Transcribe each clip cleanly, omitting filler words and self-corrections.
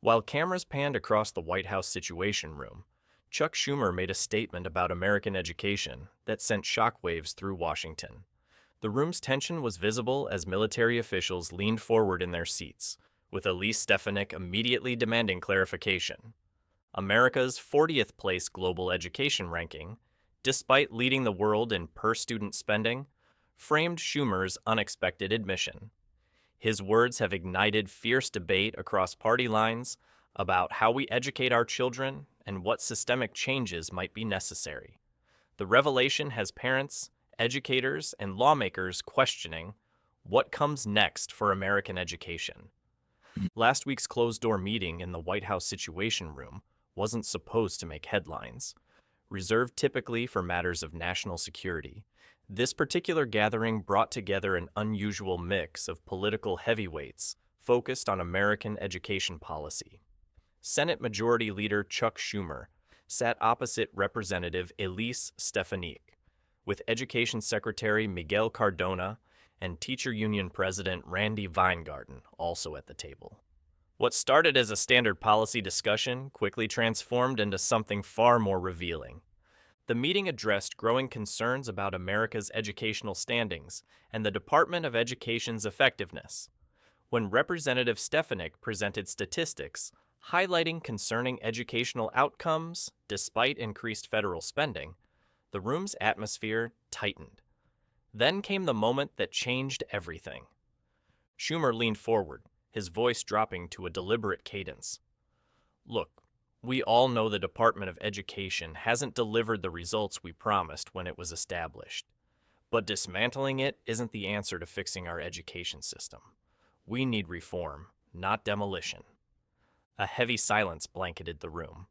While cameras panned across the White House Situation Room, Chuck Schumer made a statement about American education that sent shockwaves through Washington. The room's tension was visible as military officials leaned forward in their seats, with Elise Stefanik immediately demanding clarification. America's 40th place global education ranking, despite leading the world in per-student spending, framed Schumer's unexpected admission. His words have ignited fierce debate across party lines about how we educate our children and what systemic changes might be necessary. The revelation has parents, educators, and lawmakers questioning what comes next for American education. Last week's closed-door meeting in the White House Situation Room wasn't supposed to make headlines. Reserved typically for matters of national security, this particular gathering brought together an unusual mix of political heavyweights focused on American education policy. Senate Majority Leader Chuck Schumer sat opposite Representative Elise Stefanik, with Education Secretary Miguel Cardona and Teacher Union President Randy Weingarten also at the table. What started as a standard policy discussion quickly transformed into something far more revealing. The meeting addressed growing concerns about America's educational standings and the Department of Education's effectiveness. When Representative Stefanik presented statistics highlighting concerning educational outcomes despite increased federal spending, the room's atmosphere tightened. Then came the moment that changed everything. Schumer leaned forward, his voice dropping to a deliberate cadence. Look, we all know the Department of Education hasn't delivered the results we promised when it was established. But dismantling it isn't the answer to fixing our education system. We need reform, not demolition. A heavy silence blanketed the room.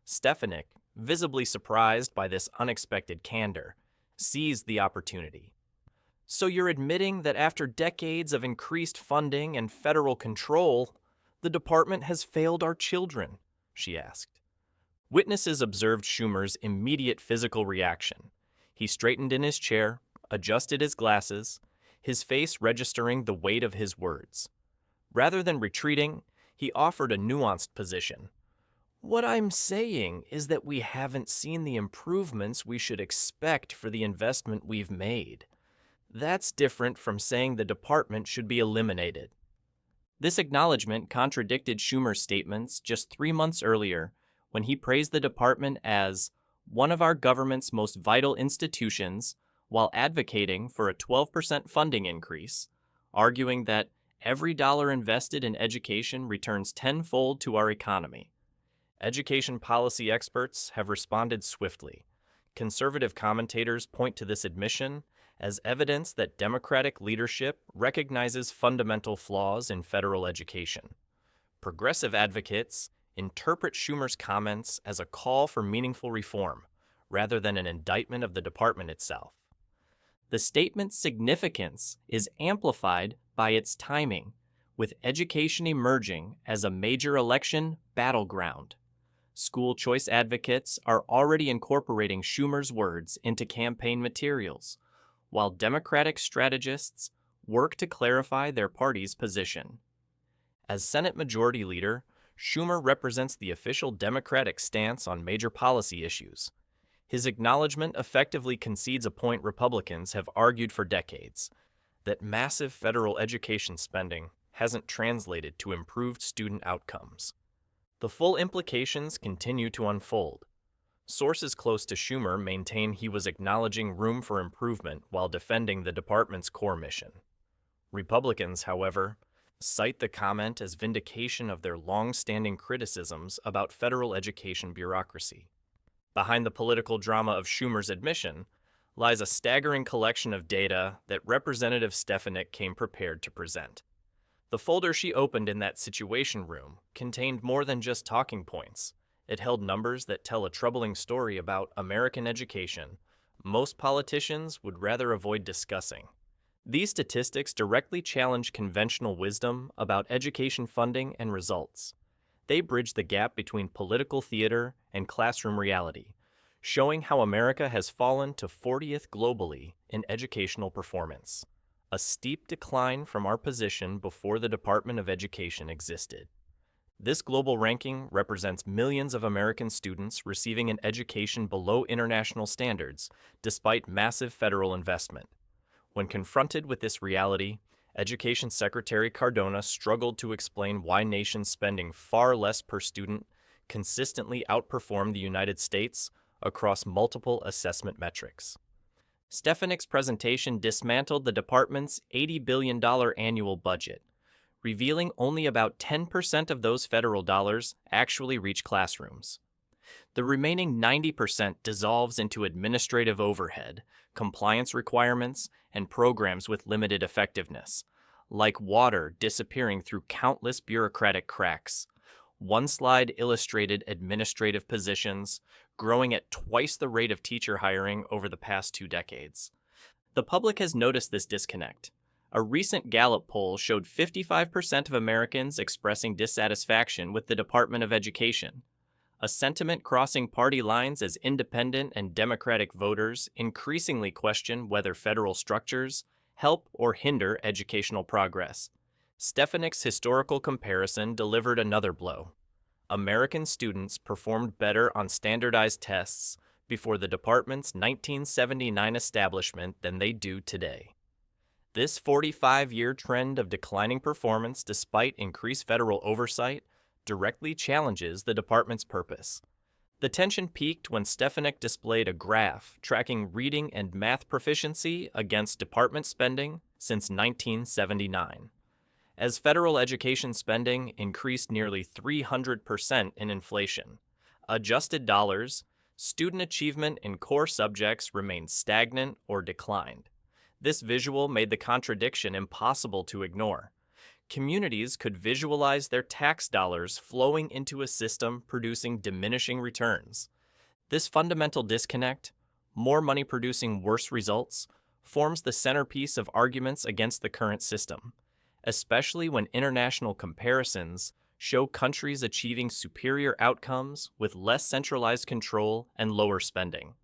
Stefanik, visibly surprised by this unexpected candor, seized the opportunity. So you're admitting that after decades of increased funding and federal control, the department has failed our children, she asked. Witnesses observed Schumer's immediate physical reaction. He straightened in his chair, adjusted his glasses, his face registering the weight of his words. Rather than retreating, he offered a nuanced position. What I'm saying is that we haven't seen the improvements we should expect for the investment we've made. That's different from saying the department should be eliminated. This acknowledgement contradicted Schumer's statements just 3 months earlier when he praised the department as one of our government's most vital institutions while advocating for a 12% funding increase, arguing that every dollar invested in education returns tenfold to our economy. Education policy experts have responded swiftly. Conservative commentators point to this admission as evidence that Democratic leadership recognizes fundamental flaws in federal education. Progressive advocates interpret Schumer's comments as a call for meaningful reform, rather than an indictment of the department itself. The statement's significance is amplified by its timing, with education emerging as a major election battleground. School choice advocates are already incorporating Schumer's words into campaign materials, while Democratic strategists work to clarify their party's position. As Senate Majority Leader, Schumer represents the official Democratic stance on major policy issues. His acknowledgement effectively concedes a point Republicans have argued for decades, that massive federal education spending hasn't translated to improved student outcomes. The full implications continue to unfold. Sources close to Schumer maintain he was acknowledging room for improvement while defending the department's core mission. Republicans, however, cite the comment as vindication of their long-standing criticisms about federal education bureaucracy. Behind the political drama of Schumer's admission lies a staggering collection of data that Representative Stefanik came prepared to present. The folder she opened in that Situation Room contained more than just talking points. It held numbers that tell a troubling story about American education most politicians would rather avoid discussing. These statistics directly challenge conventional wisdom about education funding and results. They bridge the gap between political theater and classroom reality, showing how America has fallen to 40th globally in educational performance, a steep decline from our position before the Department of Education existed. This global ranking represents millions of American students receiving an education below international standards, despite massive federal investment. When confronted with this reality, Education Secretary Cardona struggled to explain why nations spending far less per student consistently outperformed the United States across multiple assessment metrics. Stefanik's presentation dismantled the department's $80 billion annual budget, revealing only about 10% of those federal dollars actually reach classrooms. The remaining 90% dissolves into administrative overhead, compliance requirements, and programs with limited effectiveness, like water disappearing through countless bureaucratic cracks. One slide illustrated administrative positions growing at twice the rate of teacher hiring over the past 2 decades. The public has noticed this disconnect. A recent Gallup poll showed 55% of Americans expressing dissatisfaction with the Department of Education, a sentiment crossing party lines as independent and Democratic voters increasingly question whether federal structures help or hinder educational progress. Stefanik's historical comparison delivered another blow. American students performed better on standardized tests before the department's 1979 establishment than they do today. This 45-year trend of declining performance despite increased federal oversight directly challenges the department's purpose. The tension peaked when Stefanik displayed a graph tracking reading and math proficiency against department spending since 1979. As federal education spending increased nearly 300% in inflation, adjusted dollars, student achievement in core subjects remained stagnant or declined. This visual made the contradiction impossible to ignore. Communities could visualize their tax dollars flowing into a system producing diminishing returns. This fundamental disconnect, more money producing worse results, forms the centerpiece of arguments against the current system, especially when international comparisons show countries achieving superior outcomes with less centralized control and lower spending.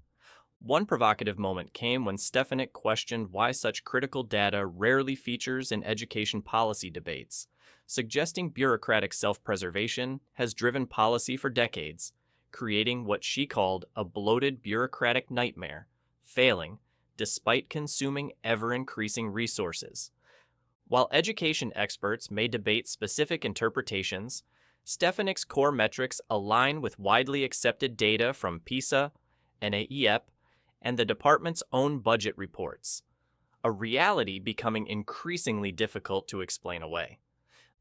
One provocative moment came when Stefanik questioned why such critical data rarely features in education policy debates, suggesting bureaucratic self-preservation has driven policy for decades, creating what she called a bloated bureaucratic nightmare, failing despite consuming ever-increasing resources. While education experts may debate specific interpretations, Stefanik's core metrics align with widely accepted data from PISA, NAEP, and the department's own budget reports, a reality becoming increasingly difficult to explain away.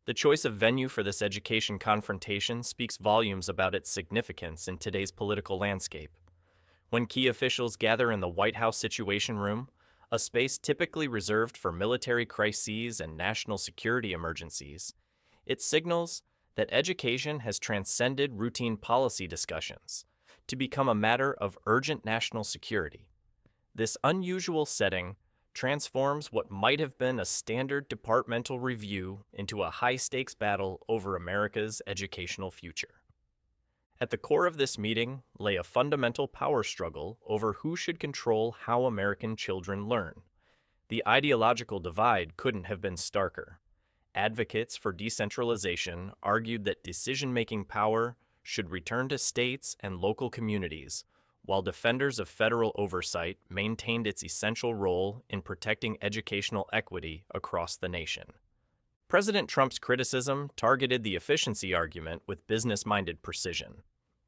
The choice of venue for this education confrontation speaks volumes about its significance in today's political landscape. When key officials gather in the White House Situation Room, a space typically reserved for military crises and national security emergencies, it signals that education has transcended routine policy discussions to become a matter of urgent national security. This unusual setting transforms what might have been a standard departmental review into a high-stakes battle over America's educational future. At the core of this meeting lay a fundamental power struggle over who should control how American children learn. The ideological divide couldn't have been starker. Advocates for decentralization argued that decision-making power should return to states and local communities, while defenders of federal oversight maintained its essential role in protecting educational equity across the nation. President Trump's criticism targeted the efficiency argument with business-minded precision.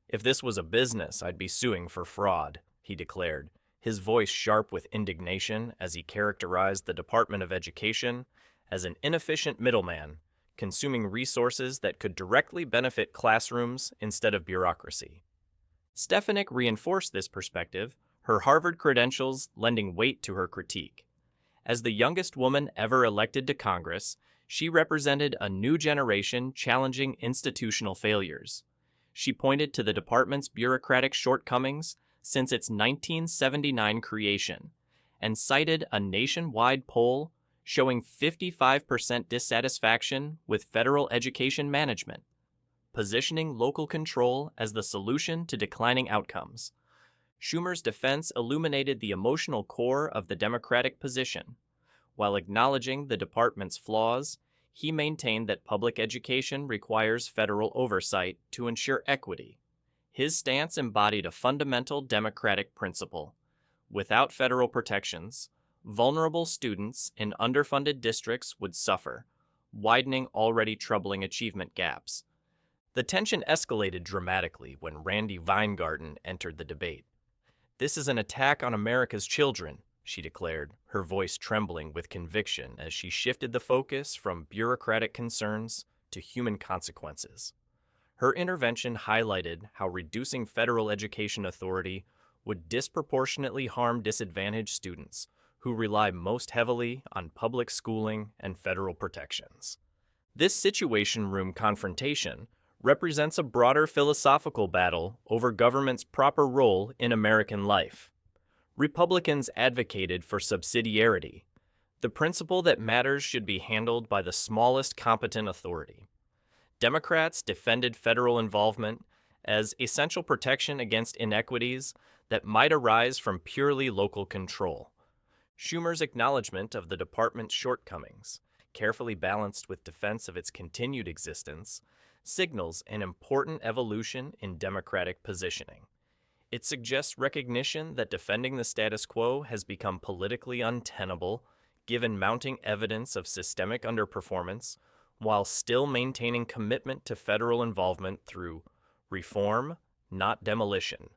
"If this was a business, I'd be suing for fraud," he declared, his voice sharp with indignation as he characterized the Department of Education as an inefficient middleman, consuming resources that could directly benefit classrooms instead of bureaucracy. Stefanik reinforced this perspective, her Harvard credentials lending weight to her critique. As the youngest woman ever elected to Congress, she represented a new generation challenging institutional failures. She pointed to the department's bureaucratic shortcomings since its 1979 creation, and cited a nationwide poll showing 55% dissatisfaction with federal education management, positioning local control as the solution to declining outcomes. Schumer's defense illuminated the emotional core of the Democratic position. While acknowledging the department's flaws, He maintained that public education requires federal oversight to ensure equity. His stance embodied a fundamental democratic principle. Without federal protections, vulnerable students in underfunded districts would suffer, widening already troubling achievement gaps. The tension escalated dramatically when Randy Weingarten entered the debate. "This is an attack on America's children," she declared, her voice trembling with conviction as she shifted the focus from bureaucratic concerns to human consequences. Her intervention highlighted how reducing federal education authority would disproportionately harm disadvantaged students who rely most heavily on public schooling and federal protections. This Situation Room confrontation represents a broader philosophical battle over government's proper role in American life. Republicans advocated for subsidiarity, the principle that matters should be handled by the smallest competent authority. Democrats defended federal involvement as essential protection against inequities that might arise from purely local control. Schumer's acknowledgement of the department's shortcomings, carefully balanced with defense of its continued existence, signals an important evolution in Democratic positioning. It suggests recognition that defending the status quo has become politically untenable, given mounting evidence of systemic underperformance, while still maintaining commitment to federal involvement through reform, not demolition.